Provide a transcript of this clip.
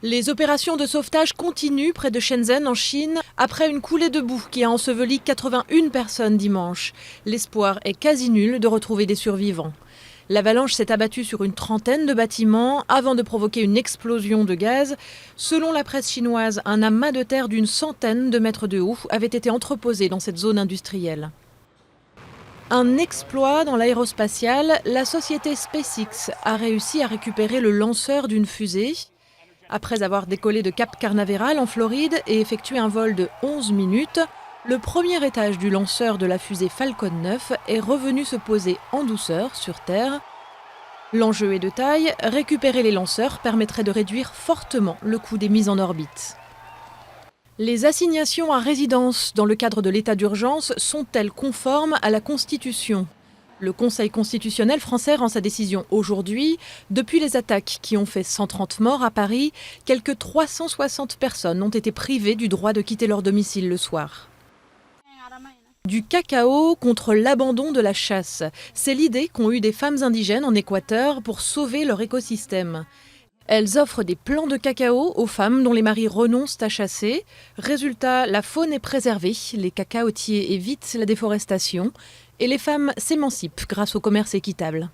Les opérations de sauvetage continuent près de Shenzhen en Chine après une coulée de boue qui a enseveli 81 personnes dimanche. L'espoir est quasi nul de retrouver des survivants. L'avalanche s'est abattue sur une trentaine de bâtiments avant de provoquer une explosion de gaz. Selon la presse chinoise, un amas de terre d'une centaine de mètres de haut avait été entreposé dans cette zone industrielle. Un exploit dans l'aérospatiale, la société SpaceX a réussi à récupérer le lanceur d'une fusée. Après avoir décollé de Cap Canaveral en Floride et effectué un vol de 11 minutes, le premier étage du lanceur de la fusée Falcon 9 est revenu se poser en douceur sur Terre. L'enjeu est de taille, récupérer les lanceurs permettrait de réduire fortement le coût des mises en orbite. Les assignations à résidence dans le cadre de l'état d'urgence sont-elles conformes à la Constitution ? Le Conseil constitutionnel français rend sa décision aujourd'hui. Depuis les attaques qui ont fait 130 morts à Paris, quelques 360 personnes ont été privées du droit de quitter leur domicile le soir. Du cacao contre l'abandon de la chasse. C'est l'idée qu'ont eue des femmes indigènes en Équateur pour sauver leur écosystème. Elles offrent des plants de cacao aux femmes dont les maris renoncent à chasser. Résultat, la faune est préservée, les cacaotiers évitent la déforestation et les femmes s'émancipent grâce au commerce équitable.